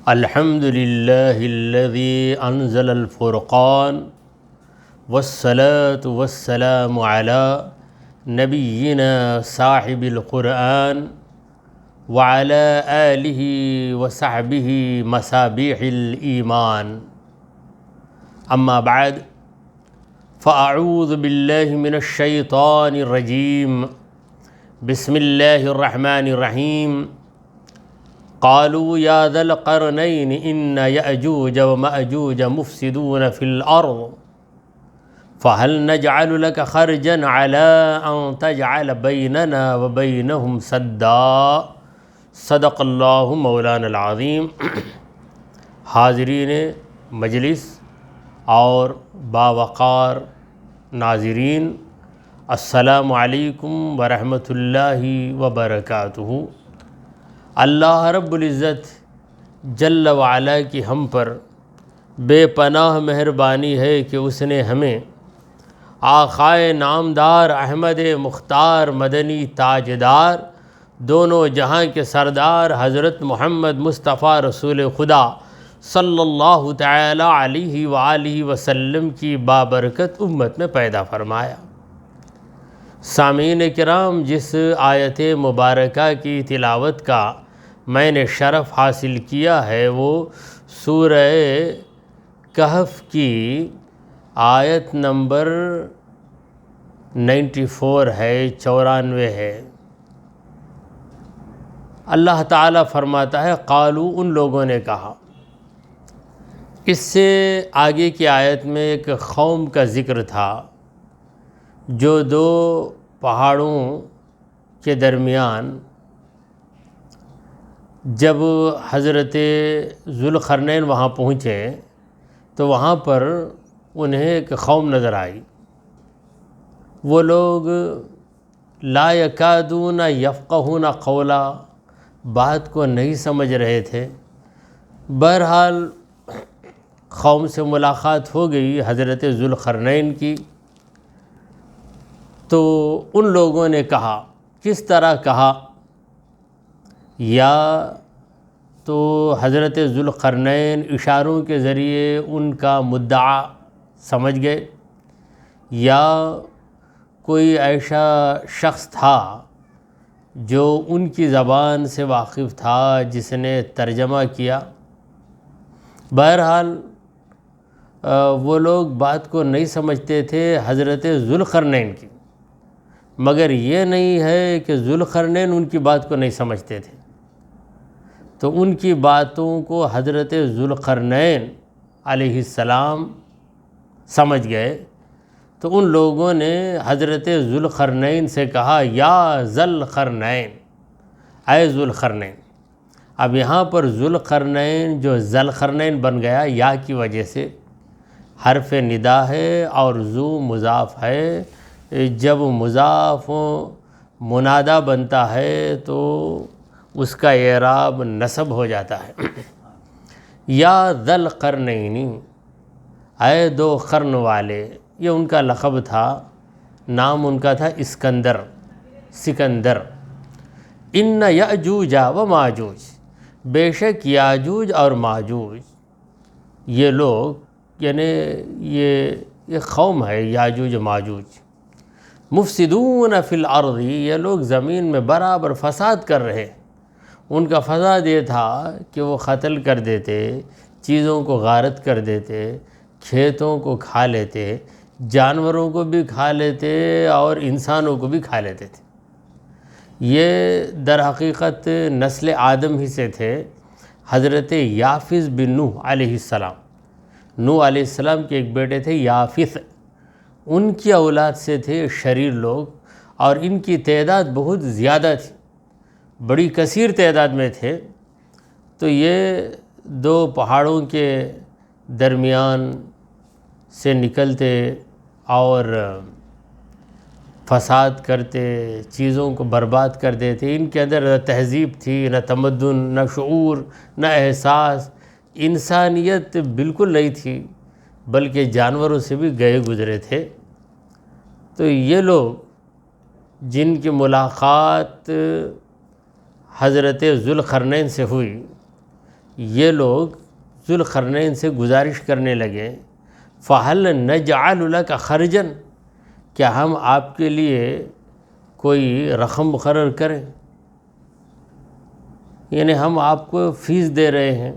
الحمد للہ الذی انزل الفرقان والصلاة والسلام علی نبینا صاحب القرآن وعلى آلہ وصحبہ مصابیح الایمان اما بعد فاعوذ باللہ من الشیطان الرجیم بسم اللہ الرحمن الرحیم قالوا یا ذا القرنین ان یأجوج ومأجوج مفسدون فی الارض فهل نجعل لك خرجا على ان تجعل بیننا وبینہم سدا صدق اللہ مولانا العظیم۔ حاضرین مجلس اور باوقار ناظرین، السلام علیکم ورحمۃ اللہ وبرکاتہ۔ اللہ رب العزت جل وعلا کی ہم پر بے پناہ مہربانی ہے کہ اس نے ہمیں آقائے نامدار احمد مختار مدنی تاجدار دونوں جہاں کے سردار حضرت محمد مصطفیٰ رسول خدا صلی اللہ تعالی علیہ وآلہ وسلم کی بابرکت امت میں پیدا فرمایا۔ سامعین کرام، جس آیت مبارکہ کی تلاوت کا میں نے شرف حاصل کیا ہے وہ سورہ کہف کی آیت نمبر 94 ہے، 94 ہے۔ اللہ تعالیٰ فرماتا ہے قالو، ان لوگوں نے کہا۔ اس سے آگے کی آیت میں ایک قوم کا ذکر تھا جو دو پہاڑوں کے درمیان جب حضرت ذوالقرنین وہاں پہنچے تو وہاں پر انہیں ایک قوم نظر آئی۔ وہ لوگ لا یکادون یفقہون قولا، بات کو نہیں سمجھ رہے تھے۔ بہرحال قوم سے ملاقات ہو گئی حضرت ذوالقرنین کی، تو ان لوگوں نے کہا، کس طرح کہا؟ یا تو حضرت ذوالقرنین اشاروں کے ذریعے ان کا مدعا سمجھ گئے، یا کوئی ایسا شخص تھا جو ان کی زبان سے واقف تھا جس نے ترجمہ کیا۔ بہرحال وہ لوگ بات کو نہیں سمجھتے تھے حضرت ذوالقرنین کی، مگر یہ نہیں ہے کہ ذوالقرنین ان کی بات کو نہیں سمجھتے تھے، تو ان کی باتوں کو حضرت ذوالقرنین علیہ السلام سمجھ گئے۔ تو ان لوگوں نے حضرت ذوالقرنین سے کہا یا ذا القرنین، اے ذوالقرنین۔ اب یہاں پر ذوالقرنین جو ذا القرنین بن گیا یا کی وجہ سے حرف ندا ہے اور ذو مضاف ہے۔ جب مضاف منادا بنتا ہے تو اس کا اعراب نصب ہو جاتا ہے۔ یا ذا القرنین، اے دو قرن والے، یہ ان کا لقب تھا، نام ان کا تھا اسکندر، سکندر۔ ان یأجوج و ماجوج، بے شک یاجوج اور ماجوج، یہ لوگ یعنی یہ قوم ہے یاجوج و ماجوج، مفسدون فی الارض، یہ لوگ زمین میں برابر فساد کر رہے۔ ان کا فساد یہ تھا کہ وہ قتل کر دیتے، چیزوں کو غارت کر دیتے، کھیتوں کو کھا لیتے، جانوروں کو بھی کھا لیتے اور انسانوں کو بھی کھا لیتے تھے۔ یہ در حقیقت نسل آدم ہی سے تھے۔ حضرت یافث بن نوح علیہ السلام، نوح علیہ السلام کے ایک بیٹے تھے یافث، ان کی اولاد سے تھے شریر لوگ، اور ان کی تعداد بہت زیادہ تھی، بڑی کثیر تعداد میں تھے۔ تو یہ دو پہاڑوں کے درمیان سے نکلتے اور فساد کرتے، چیزوں کو برباد کر دیتے۔ ان کے اندر نہ تہذیب تھی، نہ تمدن، نہ شعور، نہ احساس، انسانیت بالکل نہیں تھی، بلکہ جانوروں سے بھی گئے گزرے تھے۔ تو یہ لوگ جن کی ملاقات حضرت ذوالقرنین سے ہوئی، یہ لوگ ذوالقرنین سے گزارش کرنے لگے فَهَلْ نَجْعَلُ لَكَ خَرْجًا، کیا ہم آپ کے لیے کوئی رقم مقرر کریں، یعنی ہم آپ کو فیس دے رہے ہیں،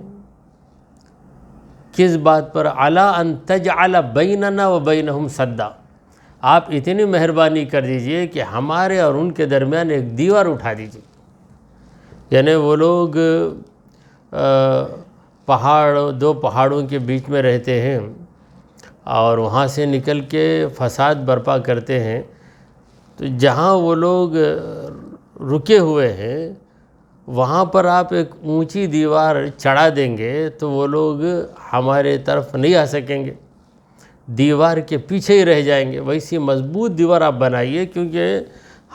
کس بات پر؟ عَلَىٰ أَن تَجْعَلَ بَيْنَنَا وَبَيْنَهُمْ سَدًّا، آپ اتنی مہربانی کر دیجئے کہ ہمارے اور ان کے درمیان ایک دیوار اٹھا دیجئے۔ یعنی وہ لوگ دو پہاڑوں کے بیچ میں رہتے ہیں اور وہاں سے نکل کے فساد برپا کرتے ہیں، تو جہاں وہ لوگ رکے ہوئے ہیں وہاں پر آپ ایک اونچی دیوار چڑھا دیں گے تو وہ لوگ ہمارے طرف نہیں آ سکیں گے، دیوار کے پیچھے ہی رہ جائیں گے۔ ویسی مضبوط دیوار آپ بنائیے، کیونکہ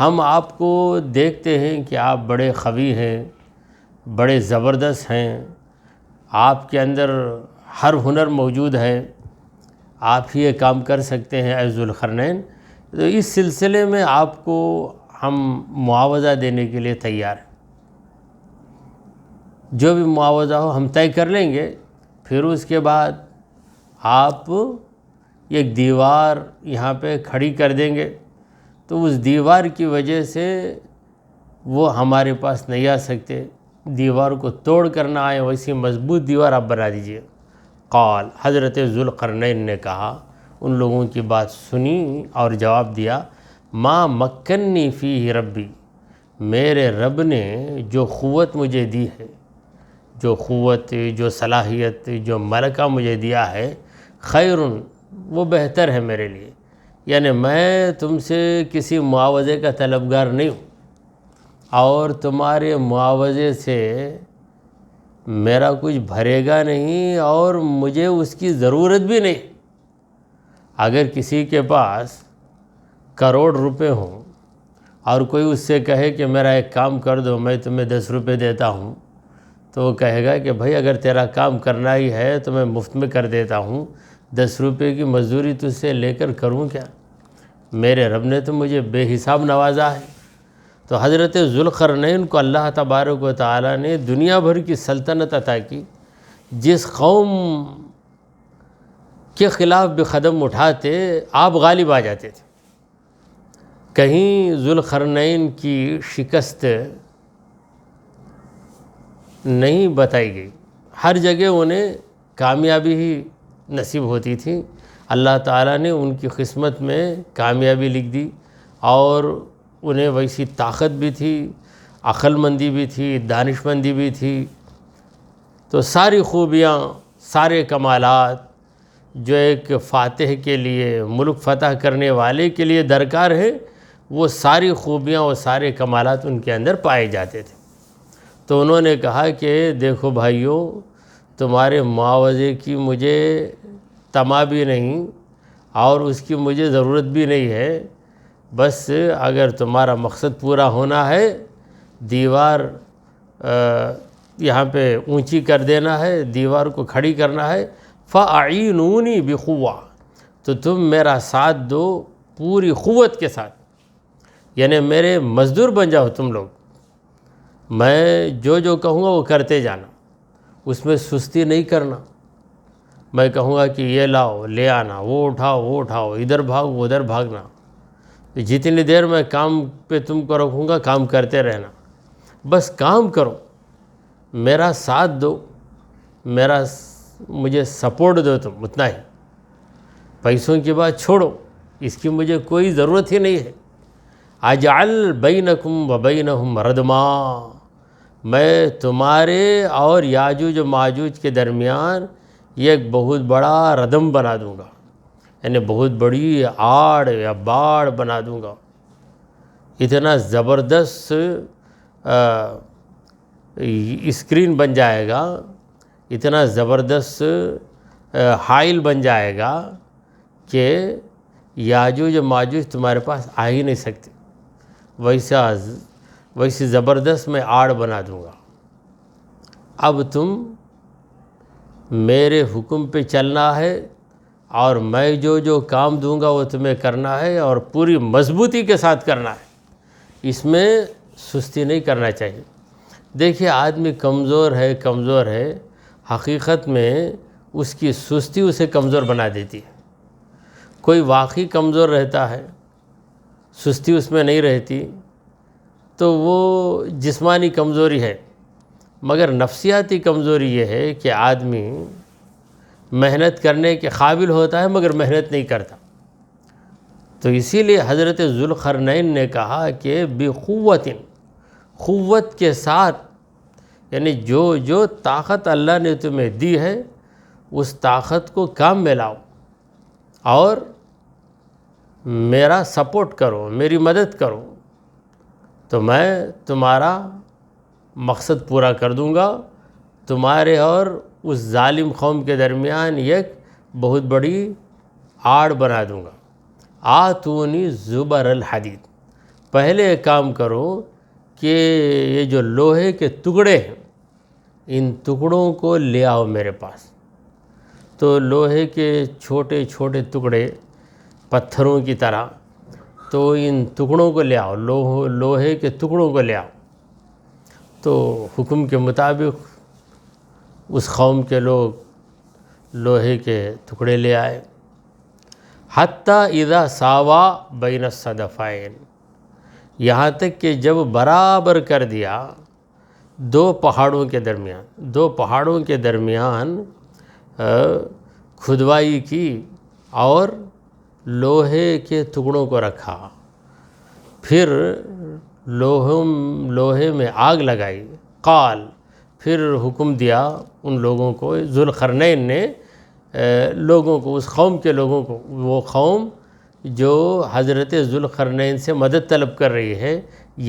ہم آپ کو دیکھتے ہیں کہ آپ بڑے قوی ہیں، بڑے زبردست ہیں، آپ کے اندر ہر ہنر موجود ہے، آپ ہی یہ کام کر سکتے ہیں اے ذوالقرنین، تو اس سلسلے میں آپ کو ہم معاوضہ دینے کے لیے تیار ہیں، جو بھی معاوضہ ہو ہم طے کر لیں گے، پھر اس کے بعد آپ ایک دیوار یہاں پہ کھڑی کر دیں گے، تو اس دیوار کی وجہ سے وہ ہمارے پاس نہیں آ سکتے، دیوار کو توڑ کر نہ آئے، ویسی مضبوط دیوار آپ بنا دیجئے۔ قال، حضرت ذوالقرنین نے کہا، ان لوگوں کی بات سنی اور جواب دیا، ما مکنی فیہ ربی، میرے رب نے جو قوت مجھے دی ہے، جو قوت، جو صلاحیت، جو ملکہ مجھے دیا ہے، خیر، وہ بہتر ہے میرے لیے، یعنی میں تم سے کسی معاوضے کا طلبگار نہیں ہوں، اور تمہارے معاوضے سے میرا کچھ بھرے گا نہیں اور مجھے اس کی ضرورت بھی نہیں۔ اگر کسی کے پاس کروڑ روپے ہوں اور کوئی اس سے کہے کہ میرا ایک کام کر دو، میں تمہیں 10 روپے دیتا ہوں، تو وہ کہے گا کہ بھائی اگر تیرا کام کرنا ہی ہے تو میں مفت میں کر دیتا ہوں، 10 روپے کی مزدوری تجھ سے لے کر کروں کیا؟ میرے رب نے تو مجھے بے حساب نوازا ہے۔ تو حضرت ذوالقرنین کو اللہ تبارک و تعالیٰ نے دنیا بھر کی سلطنت عطا کی، جس قوم کے خلاف بھی قدم اٹھاتے آپ غالب آ جاتے تھے، کہیں ذوالقرنین کی شکست نہیں بتائی گئی، ہر جگہ انہیں کامیابی ہی نصیب ہوتی تھی۔ اللہ تعالیٰ نے ان کی قسمت میں کامیابی لکھ دی، اور انہیں ویسی طاقت بھی تھی، عقل مندی بھی تھی، دانش مندی بھی تھی، تو ساری خوبیاں، سارے کمالات جو ایک فاتح کے لیے، ملک فتح کرنے والے کے لیے درکار ہے، وہ ساری خوبیاں اور سارے کمالات ان کے اندر پائے جاتے تھے۔ تو انہوں نے کہا کہ دیکھو بھائیو، تمہارے معاوضے کی مجھے طمع بھی نہیں اور اس کی مجھے ضرورت بھی نہیں ہے، بس اگر تمہارا مقصد پورا ہونا ہے، دیوار یہاں پہ اونچی کر دینا ہے، دیوار کو کھڑی کرنا ہے، فَأَعِينُونِي بِقُوَّةٍ، تو تم میرا ساتھ دو پوری قوت کے ساتھ، یعنی میرے مزدور بن جاؤ تم لوگ، میں جو کہوں گا وہ کرتے جانا، اس میں سستی نہیں کرنا، میں کہوں گا کہ یہ لاؤ لے آنا، وہ اٹھاؤ، ادھر بھاگو ادھر بھاگنا، جتنی دیر میں کام پہ تم کو رکھوں گا کام کرتے رہنا، بس کام کرو، میرا ساتھ دو، مجھے سپورٹ دو، تم اتنا ہی، پیسوں کی بات چھوڑو، اس کی مجھے کوئی ضرورت ہی نہیں ہے۔ اجعل بینکم وبینہم ردما، میں تمہارے اور یاجوج و ماجوج کے درمیان یہ ایک بہت بڑا ردم بنا دوں گا، یعنی بہت بڑی آڑ یا باڑ بنا دوں گا، اتنا زبردست اسکرین بن جائے گا، اتنا زبردست حائل بن جائے گا کہ یاجوج و ماجوج تمہارے پاس آ ہی نہیں سکتے، ویسی زبردست میں آڑ بنا دوں گا۔ اب تم میرے حکم پہ چلنا ہے، اور میں جو کام دوں گا وہ تمہیں کرنا ہے، اور پوری مضبوطی کے ساتھ کرنا ہے، اس میں سستی نہیں کرنا چاہیے۔ دیکھیے آدمی کمزور ہے حقیقت میں اس کی سستی اسے کمزور بنا دیتی ہے۔ کوئی واقعی کمزور رہتا ہے، سستی اس میں نہیں رہتی، تو وہ جسمانی کمزوری ہے، مگر نفسیاتی کمزوری یہ ہے کہ آدمی محنت کرنے کے قابل ہوتا ہے مگر محنت نہیں کرتا۔ تو اسی لیے حضرت ذوالقرنین نے کہا کہ بقوت، قوت کے ساتھ، یعنی جو طاقت اللہ نے تمہیں دی ہے اس طاقت کو کام میں لاؤ اور میرا سپورٹ کرو، میری مدد کرو، تو میں تمہارا مقصد پورا کر دوں گا، تمہارے اور اس ظالم قوم کے درمیان ایک بہت بڑی آڑ بنا دوں گا۔ آتونی زبر الحدید، پہلے ایک کام کرو کہ یہ جو لوہے کے ٹکڑے ہیں ان ٹکڑوں کو لے آؤ میرے پاس۔ تو لوہے کے چھوٹے چھوٹے ٹکڑے پتھروں کی طرح، تو ان ٹکڑوں کو لے آؤ، لوہے کے ٹکڑوں کو لے آؤ۔ تو حکم کے مطابق اس قوم کے لوگ لوہے کے ٹکڑے لے آئے۔ حتیٰ اذا ساوا بین الصدفین، یہاں تک کہ جب برابر کر دیا دو پہاڑوں کے درمیان کھدوائی کی اور لوہے کے ٹکڑوں کو رکھا، پھر لوہے میں آگ لگائی۔ قال، پھر حکم دیا ان لوگوں کو، ذوالقرنین نے لوگوں کو، اس قوم کے لوگوں کو، وہ قوم جو حضرت ذوالقرنین سے مدد طلب کر رہی ہے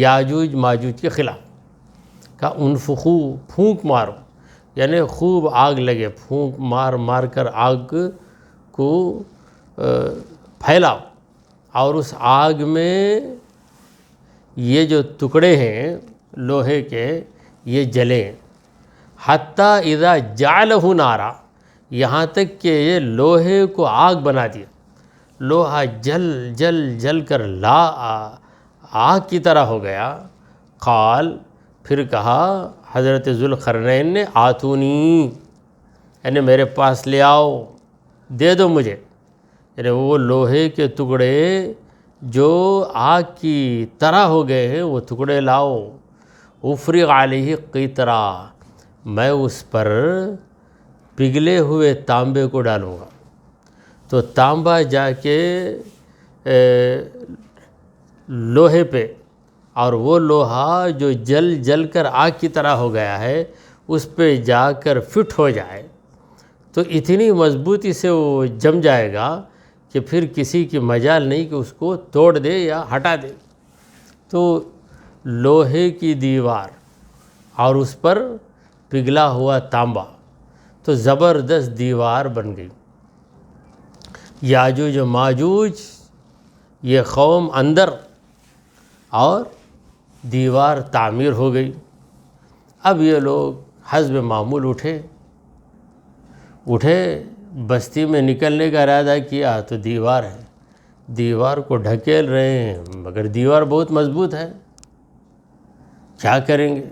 یاجوج ماجوج کے خلاف، کہا انفخو، پھونک مارو، یعنی خوب آگ لگے، پھونک مار مار کر آگ کو پھیلاؤ، اور اس آگ میں یہ جو ٹکڑے ہیں لوہے کے یہ جلیں۔ حتیٰ اذا جعلہ نارا، یہاں تک کہ یہ لوہے کو آگ بنا دیا، لوہا جل جل جل کر آگ کی طرح ہو گیا۔ قال، پھر کہا حضرت ذوالقرنین نے، آتونی، یعنی میرے پاس لے آؤ، دے دو مجھے، یعنی وہ لوہے کے ٹکڑے جو آگ کی طرح ہو گئے ہیں وہ ٹکڑے لاؤ۔ افرغ علیہ قطرا، میں اس پر پگھلے ہوئے تانبے کو ڈالوں گا۔ تو تانبا جا کے لوہے پہ، اور وہ لوہا جو جل جل کر آگ کی طرح ہو گیا ہے اس پہ جا کر فٹ ہو جائے تو اتنی مضبوطی سے وہ جم جائے گا کہ پھر کسی کی مجال نہیں کہ اس کو توڑ دے یا ہٹا دے۔ تو لوہے کی دیوار اور اس پر پگھلا ہوا تانبا، تو زبردست دیوار بن گئی۔ یاجوج و ماجوج یہ قوم اندر، اور دیوار تعمیر ہو گئی۔ اب یہ لوگ حسب معمول اٹھے بستی میں نکلنے کا ارادہ کیا تو دیوار ہے، دیوار کو ڈھکیل رہے ہیں مگر دیوار بہت مضبوط ہے، کیا کریں گے؟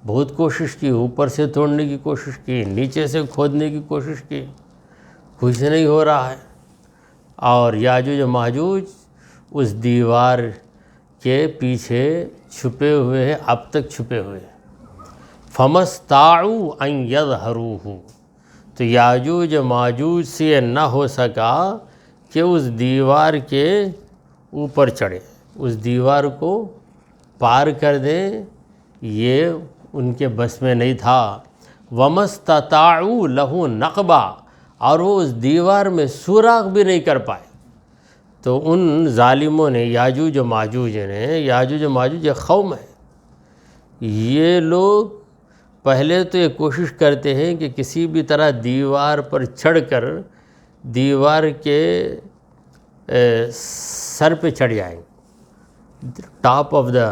بہت کوشش کی، اوپر سے توڑنے کی کوشش کی، نیچے سے کھودنے کی کوشش کی، کچھ نہیں ہو رہا ہے۔ اور یاجوج و ماجوج اس دیوار کے پیچھے چھپے ہوئے ہیں، اب تک چھپے ہوئے ہیں۔ فَمَسْتَاعُوا أَن يَظْهَرُوهُ، تو یاجوج و ماجوج سے یہ نہ ہو سکا کہ اس دیوار کے اوپر چڑھے، اس دیوار کو پار کر دیں، یہ ان کے بس میں نہیں تھا۔ وَمَسْتَطَاعُوا لَهُ نَقْبًا، اور وہ اس دیوار میں سوراخ بھی نہیں کر پائے۔ تو ان ظالموں نے، یاجوج و ماجوج ایک قوم ہے، یہ لوگ پہلے تو یہ کوشش کرتے ہیں کہ کسی بھی طرح دیوار پر چڑھ کر دیوار کے سر پہ چڑھ جائیں، ٹاپ آف دا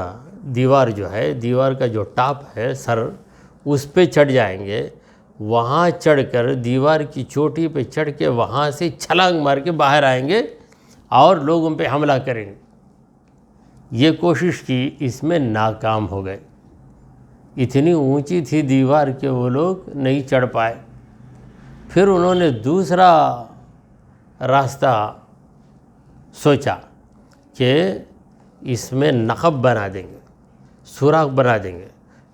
دیوار جو ہے، دیوار کا جو ٹاپ ہے سر، اس پہ چڑھ جائیں گے، وہاں چڑھ کر دیوار کی چوٹی پہ چڑھ کے وہاں سے چھلانگ مار کے باہر آئیں گے اور لوگوں پہ حملہ کریں گے۔ یہ کوشش کی، اس میں ناکام ہو گئے، اتنی اونچی تھی دیوار کہ وہ لوگ نہیں چڑھ پائے۔ پھر انہوں نے دوسرا راستہ سوچا کہ اس میں نقب بنا دیں گے، سوراخ بنا دیں گے،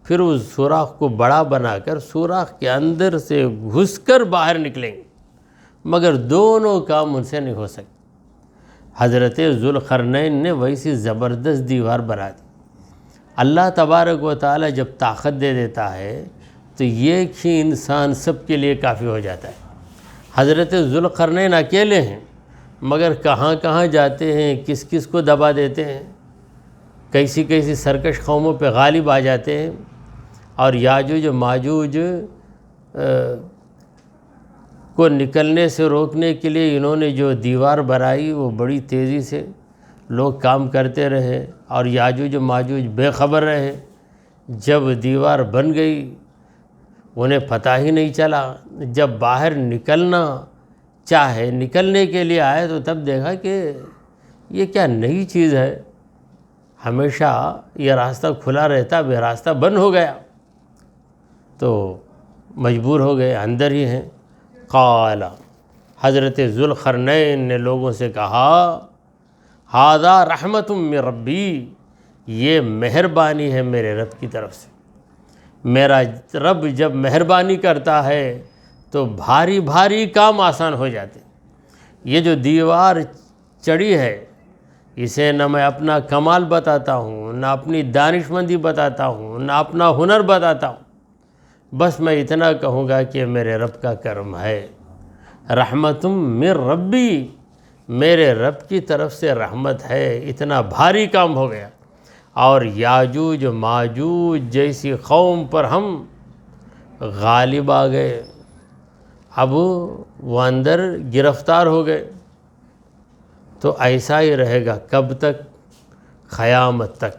پھر اس سوراخ کو بڑا بنا کر سوراخ کے اندر سے گھس کر باہر نکلیں گے، مگر دونوں کام ان سے نہیں ہو سکے۔ حضرت ذوالقرنین نے ویسی زبردست دیوار بنا دی۔ اللہ تبارک و تعالی جب طاقت دے دیتا ہے تو ایک ہی انسان سب کے لیے کافی ہو جاتا ہے۔ حضرت ذوالقرنین اکیلے ہیں مگر کہاں کہاں جاتے ہیں، کس کس کو دبا دیتے ہیں، کیسی کیسی سرکش قوموں پہ غالب آ جاتے ہیں، اور یاجوج و ماجوج کو نکلنے سے روکنے کے لیے انہوں نے جو دیوار بنائی وہ بڑی تیزی سے لوگ کام کرتے رہے، اور یاجوج و ماجوج بے خبر رہے۔ جب دیوار بن گئی انہیں پتہ ہی نہیں چلا، جب باہر نکلنا چاہے، نکلنے کے لیے آئے تو تب دیکھا کہ یہ کیا نئی چیز ہے، ہمیشہ یہ راستہ کھلا رہتا، اب یہ راستہ بند ہو گیا، تو مجبور ہو گئے، اندر ہی ہیں۔ قال، حضرت ذوالقرنین نے لوگوں سے کہا، ھذا رحمت من ربی، یہ مہربانی ہے میرے رب کی طرف سے۔ میرا رب جب مہربانی کرتا ہے تو بھاری بھاری کام آسان ہو جاتے۔ یہ جو دیوار چڑھی ہے اسے نہ میں اپنا کمال بتاتا ہوں، نہ اپنی دانشمندی بتاتا ہوں، نہ اپنا ہنر بتاتا ہوں، بس میں اتنا کہوں گا کہ میرے رب کا کرم ہے۔ رحمت من ربی، میرے رب کی طرف سے رحمت ہے، اتنا بھاری کام ہو گیا، اور یاجوج ماجوج جیسی قوم پر ہم غالب آ گئے۔ اب وہ اندر گرفتار ہو گئے، تو ایسا ہی رہے گا کب تک؟ قیامت تک۔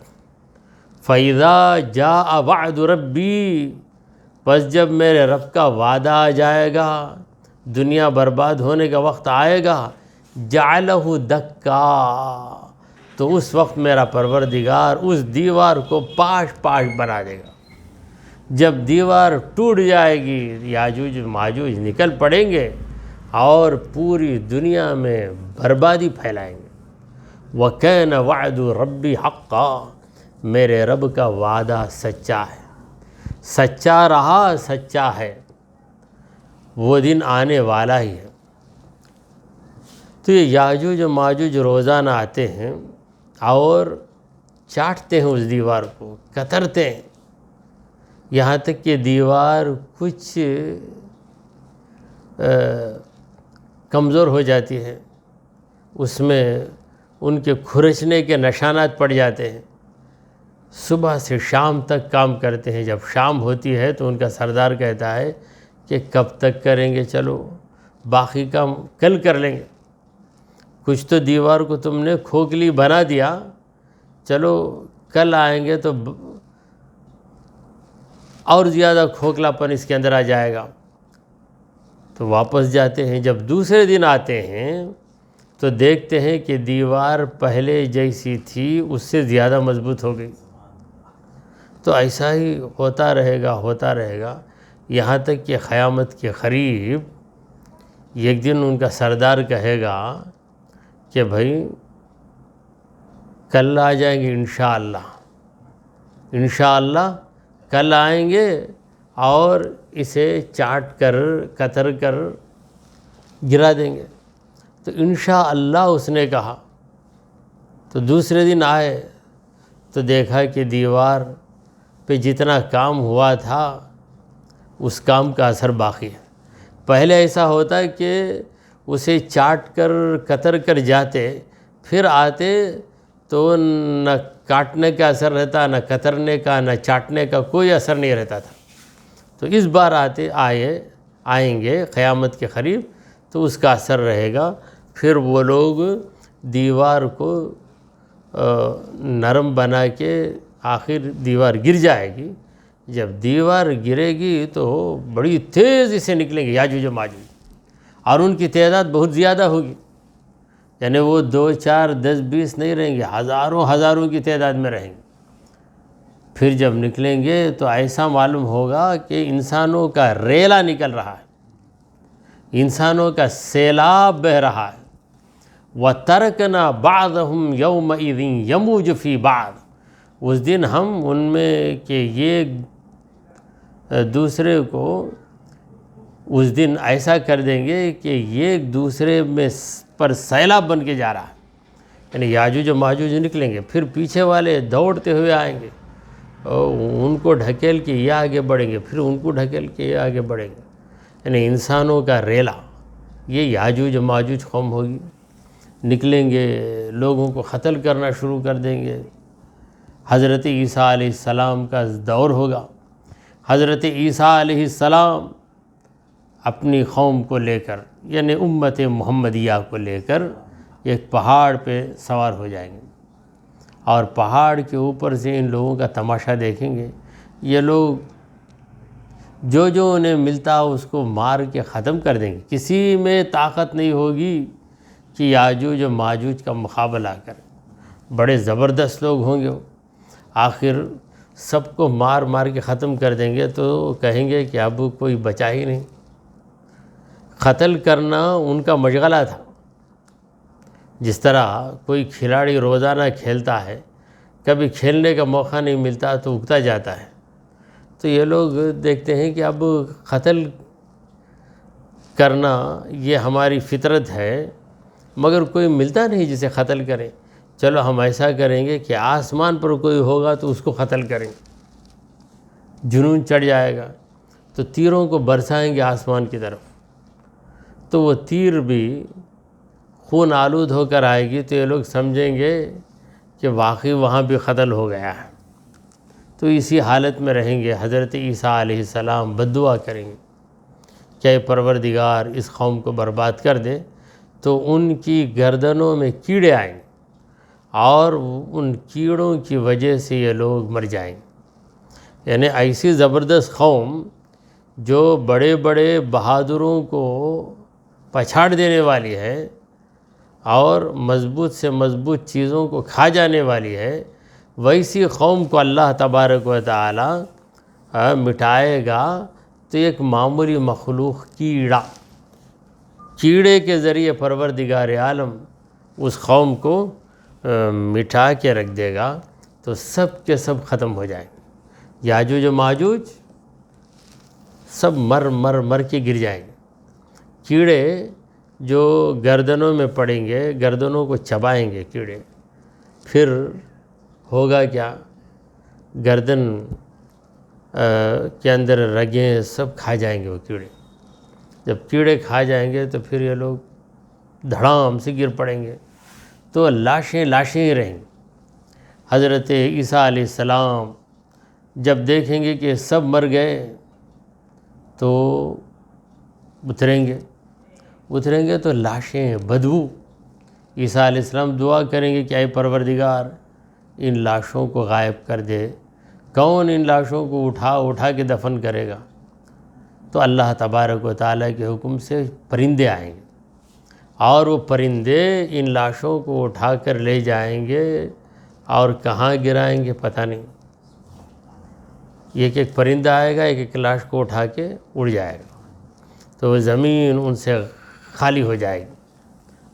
فَإِذَا جَاءَ وَعْدُ رَبِّي، پس جب میرے رب کا وعدہ آ جائے گا، دنیا برباد ہونے کا وقت آئے گا، جَعَلَهُ دَكَّا، تو اس وقت میرا پروردگار اس دیوار کو پاش پاش بنا دے گا۔ جب دیوار ٹوٹ جائے گی، یاجوج ماجوج نکل پڑیں گے اور پوری دنیا میں بربادی پھیلائیں گے۔ وَكَانَ وَعْدُ رَبِّي حَقًّا، میرے رب کا وعدہ سچا ہے، سچا رہا، سچا ہے، وہ دن آنے والا ہی ہے۔ تو یہ یاجوج و ماجوج روزانہ آتے ہیں اور چاٹتے ہیں اس دیوار کو، کترتے ہیں، یہاں تک کہ دیوار کچھ کمزور ہو جاتی ہے، اس میں ان کے کھرچنے کے نشانات پڑ جاتے ہیں۔ صبح سے شام تک کام کرتے ہیں، جب شام ہوتی ہے تو ان کا سردار کہتا ہے کہ کب تک کریں گے، چلو باقی کام کل کر لیں گے، کچھ تو دیوار کو تم نے کھوکھلی بنا دیا، چلو کل آئیں گے تو اور زیادہ کھوکھلا پن اس کے اندر آ جائے گا۔ تو واپس جاتے ہیں، جب دوسرے دن آتے ہیں تو دیکھتے ہیں کہ دیوار پہلے جیسی تھی اس سے زیادہ مضبوط ہو گئی۔ تو ایسا ہی ہوتا رہے گا، ہوتا رہے گا، یہاں تک کہ قیامت کے قریب ایک دن ان کا سردار کہے گا کہ بھائی کل آ جائیں گے انشاءاللہ، انشاءاللہ کل آئیں گے اور اسے چاٹ کر کتر کر گرا دیں گے۔ تو انشاءاللہ اس نے کہا، تو دوسرے دن آئے تو دیکھا کہ دیوار پہ جتنا کام ہوا تھا اس کام کا اثر باقی ہے۔ پہلے ایسا ہوتا ہے کہ اسے چاٹ کر کتر کر جاتے، پھر آتے تو نہ کاٹنے کا اثر رہتا، نہ کترنے کا، نہ چاٹنے کا کوئی اثر نہیں رہتا تھا۔ تو اس بار آئیں گے قیامت کے قریب تو اس کا اثر رہے گا، پھر وہ لوگ دیوار کو نرم بنا کے آخر دیوار گر جائے گی۔ جب دیوار گرے گی تو بڑی تیزی سے نکلیں گے یاجوج و ماجوج، اور ان کی تعداد بہت زیادہ ہوگی، یعنی وہ 2 4 10 20 نہیں رہیں گے، ہزاروں ہزاروں کی تعداد میں رہیں گے۔ پھر جب نکلیں گے تو ایسا معلوم ہوگا کہ انسانوں کا ریلا نکل رہا ہے، انسانوں کا سیلاب بہہ رہا ہے۔ وَتَرَكْنَا بَعْضَهُمْ يَوْمَئِذٍ يَمُوجُ فِي بَعْضٍ، اس دن ہم ان میں کہ یہ دوسرے کو اس دن ایسا کر دیں گے کہ یہ ایک دوسرے میں پر سیلاب بن کے جا رہا ہے، یعنی یاجوج و ماجوج نکلیں گے، پھر پیچھے والے دوڑتے ہوئے آئیں گے، ان کو ڈھکیل کے یہ آگے بڑھیں گے، پھر ان کو ڈھکیل کے یہ آگے بڑھیں گے، یعنی انسانوں کا ریلا، یہ یاجوج و ماجوج قوم ہوگی، نکلیں گے، لوگوں کو قتل کرنا شروع کر دیں گے۔ حضرت عیسیٰ علیہ السلام کا دور ہوگا، حضرت عیسیٰ علیہ السلام اپنی قوم کو لے کر، یعنی امت محمدیہ کو لے کر ایک پہاڑ پہ سوار ہو جائیں گے، اور پہاڑ کے اوپر سے ان لوگوں کا تماشا دیکھیں گے۔ یہ لوگ جو انہیں ملتا اس کو مار کے ختم کر دیں گے، کسی میں طاقت نہیں ہوگی کہ یاجوج و ماجوج کا مقابلہ کریں، بڑے زبردست لوگ ہوں گے وہ، آخر سب کو مار مار کے ختم کر دیں گے تو کہیں گے کہ اب کوئی بچا ہی نہیں۔ قتل کرنا ان کا مشغلہ تھا، جس طرح کوئی کھلاڑی روزانہ کھیلتا ہے، کبھی کھیلنے کا موقع نہیں ملتا تو اگتا جاتا ہے، تو یہ لوگ دیکھتے ہیں کہ اب قتل کرنا یہ ہماری فطرت ہے، مگر کوئی ملتا نہیں جسے قتل کریں، چلو ہم ایسا کریں گے کہ آسمان پر کوئی ہوگا تو اس کو قتل کریں گے، جنون چڑھ جائے گا تو تیروں کو برسائیں گے آسمان کی طرف، تو وہ تیر بھی خون آلود ہو کر آئے گی تو یہ لوگ سمجھیں گے کہ واقعی وہاں بھی قتل ہو گیا ہے، تو اسی حالت میں رہیں گے۔ حضرت عیسیٰ علیہ السلام بد دعا کریں گے کہ اے پروردگار اس قوم کو برباد کر دے، تو ان کی گردنوں میں کیڑے آئیں گے اور ان کیڑوں کی وجہ سے یہ لوگ مر جائیں گے، یعنی ایسی زبردست قوم جو بڑے بڑے بہادروں کو پچھاڑ دینے والی ہے اور مضبوط سے مضبوط چیزوں کو کھا جانے والی ہے، ویسی قوم کو اللہ تبارک و تعالی مٹائے گا تو ایک معمولی مخلوق کیڑے کے ذریعے پروردگار عالم اس قوم کو مٹا کے رکھ دے گا، تو سب کے سب ختم ہو جائیں گے، یاجوج و ماجوج سب مر کے گر جائیں گے، کیڑے جو گردنوں میں پڑیں گے، گردنوں کو چبائیں گے کیڑے، پھر ہوگا کیا، گردن کے اندر رگیں سب کھا جائیں گے وہ کیڑے، جب کیڑے کھا جائیں گے تو پھر یہ لوگ دھڑام سے گر پڑیں گے، تو لاشیں ہی رہیں گی۔ حضرت عیسیٰ علیہ السلام جب دیکھیں گے کہ سب مر گئے تو اتریں گے تو لاشیں بدبو، عیسیٰ علیہ السلام دعا کریں گے کہ اے پروردگار ان لاشوں کو غائب کر دے، کون ان لاشوں کو اٹھا کے دفن کرے گا؟ تو اللہ تبارک و تعالیٰ کے حکم سے پرندے آئیں گے اور وہ پرندے ان لاشوں کو اٹھا کر لے جائیں گے اور کہاں گرائیں گے پتہ نہیں، ایک پرندہ آئے گا، ایک لاش کو اٹھا کے اڑ جائے گا، تو وہ زمین ان سے خالی ہو جائے گی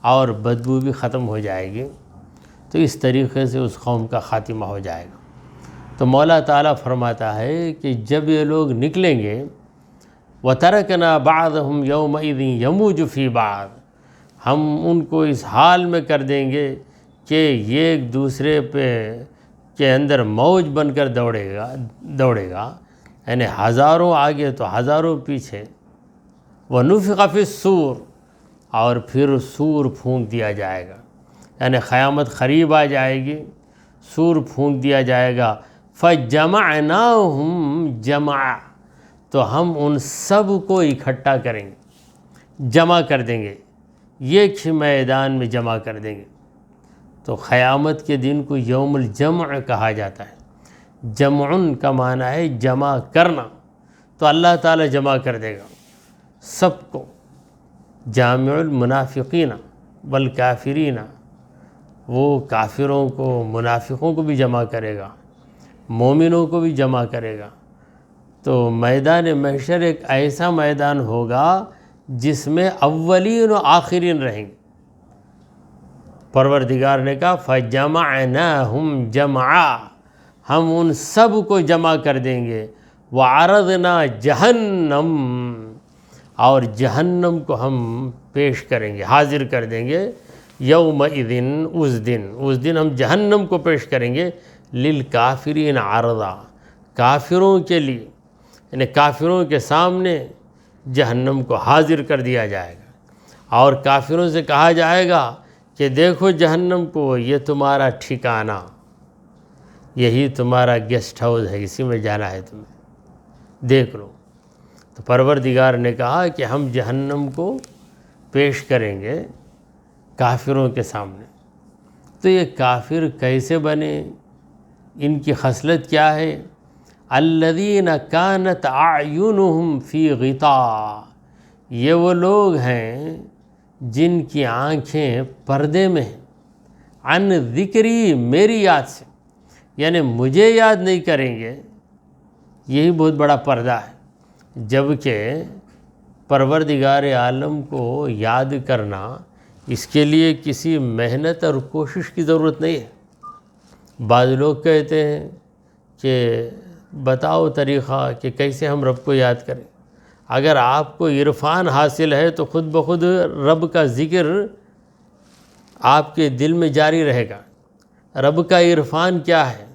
اور بدبو بھی ختم ہو جائے گی، تو اس طریقے سے اس قوم کا خاتمہ ہو جائے گا۔ تو مولا تعالیٰ فرماتا ہے کہ جب یہ لوگ نکلیں گے، وَتَرَكْنَا بَعْضَهُمْ يَوْمَئِذٍ يَمُوجُ فِي بَعْضٍ، ہم ان کو اس حال میں کر دیں گے کہ یہ ایک دوسرے کے اندر موج بن کر دوڑے گا، یعنی ہزاروں آگے تو ہزاروں پیچھے، وَنُفِخَ فِي الصُّورِ، اور پھر سور پھونک دیا جائے گا، یعنی قیامت قریب آ جائے گی، سور پھونک دیا جائے گا، فَجَمَعْنَاهُمْ جَمْعًا، تو ہم ان سب کو اکٹھا کریں گے، جمع کر دیں گے، ایک ہی میدان میں جمع کر دیں گے۔ تو قیامت کے دن کو یوم الجمع کہا جاتا ہے، جمعن کا معنی ہے جمع کرنا، تو اللہ تعالیٰ جمع کر دے گا سب کو، جامع المنافقین والکافرین، وہ کافروں کو منافقوں کو بھی جمع کرے گا، مومنوں کو بھی جمع کرے گا۔ تو میدان محشر ایک ایسا میدان ہوگا جس میں اولین و آخرین رہیں گے۔ پروردگار نے کہا فَجَمَعْنَاهُمْ جَمْعًا، ہم ان سب کو جمع کر دیں گے۔ وَعَرَضْنَا جَهَنَّمَ، اور جہنم کو ہم پیش کریں گے، حاضر کر دیں گے۔ یومئذ، اس دن ہم جہنم کو پیش کریں گے۔ للکافرین عرضا، کافروں کے لیے، یعنی کافروں کے سامنے جہنم کو حاضر کر دیا جائے گا، اور کافروں سے کہا جائے گا کہ دیکھو جہنم کو، یہ تمہارا ٹھکانہ، یہی تمہارا گیسٹ ہاؤس ہے، اسی میں جانا ہے تمہیں، دیکھ لو۔ تو پروردگار نے کہا کہ ہم جہنم کو پیش کریں گے کافروں کے سامنے۔ تو یہ کافر کیسے بنے، ان کی خصلت کیا ہے؟ الذین کانت اعینہم فی غطاء، یہ وہ لوگ ہیں جن کی آنکھیں پردے میں ہیں، عن ذکری، میری یاد سے، یعنی مجھے یاد نہیں کریں گے، یہی بہت بڑا پردہ ہے۔ جبکہ پروردگار عالم کو یاد کرنا، اس کے لیے کسی محنت اور کوشش کی ضرورت نہیں ہے۔ بعض لوگ کہتے ہیں کہ بتاؤ طریقہ کہ کیسے ہم رب کو یاد کریں۔ اگر آپ کو عرفان حاصل ہے تو خود بخود رب کا ذکر آپ کے دل میں جاری رہے گا۔ رب کا عرفان کیا ہے؟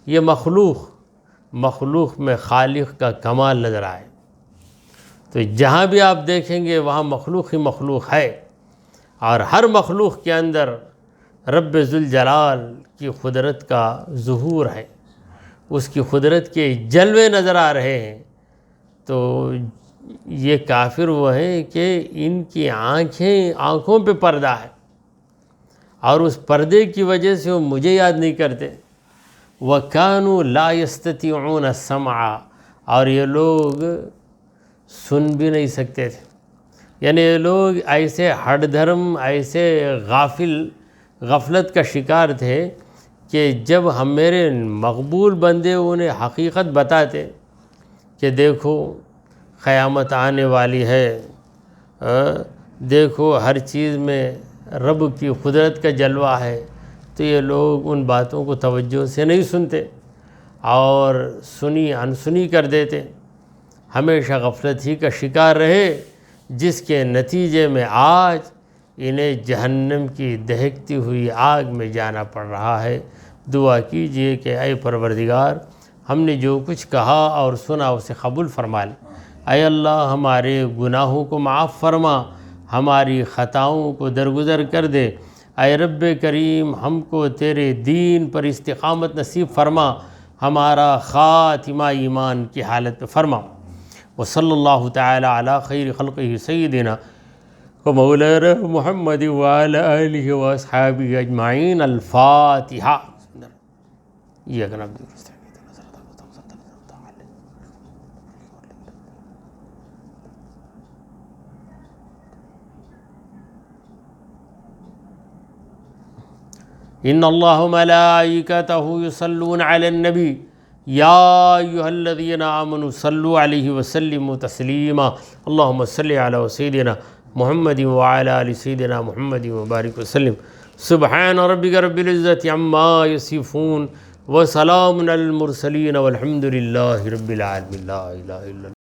یہ مخلوق میں خالق کا کمال نظر آئے۔ تو جہاں بھی آپ دیکھیں گے وہاں مخلوق ہی مخلوق ہے، اور ہر مخلوق کے اندر رب ذوالجلال کی قدرت کا ظہور ہے، اس کی قدرت کے جلوے نظر آ رہے ہیں۔ تو یہ کافر وہ ہیں کہ ان کی آنکھوں پہ پردہ ہے، اور اس پردے کی وجہ سے وہ مجھے یاد نہیں کرتے۔ وَكَانُوا لَا يَسْتَطِيعُونَ السَّمْعَ، اور یہ لوگ سن بھی نہیں سکتے تھے۔ یعنی یہ لوگ ایسے ہٹ دھرم، ایسے غفلت کا شکار تھے کہ جب ہم میرے مقبول بندے انہیں حقیقت بتاتے کہ دیکھو قیامت آنے والی ہے، دیکھو ہر چیز میں رب کی قدرت کا جلوہ ہے، تو یہ لوگ ان باتوں کو توجہ سے نہیں سنتے اور انسنی کر دیتے، ہمیشہ غفلت ہی کا شکار رہے، جس کے نتیجے میں آج انہیں جہنم کی دہکتی ہوئی آگ میں جانا پڑ رہا ہے۔ دعا کیجئے کہ اے پروردگار، ہم نے جو کچھ کہا اور سنا اسے قبول فرما لے۔ اے اللہ، ہمارے گناہوں کو معاف فرما، ہماری خطاؤں کو درگزر کر دے۔ اے رب کریم، ہم کو تیرے دین پر استقامت نصیب فرما، ہمارا خاتمہ ایمان کی حالت میں فرما۔ وصلی اللہ تعالی علی خیر خلقہ سیدنا ومولانا محمد وعلی آلہ واصحابہ اجمعین۔ الفاتحہ۔ ان اللہ ملائکتہ یصلون علی النبی یا ایھا الذین آمنوا صلوا علیہ وسلموا تسلیما۔ اللہم صل علی سیدنا محمد وعلی آل سیدنا محمد وبارک وسلم۔ سبحان ربک رب العزۃ عما یصفون وسلام علی المرسلین والحمد للہ رب العالمین۔ لا الہ الا اللہ۔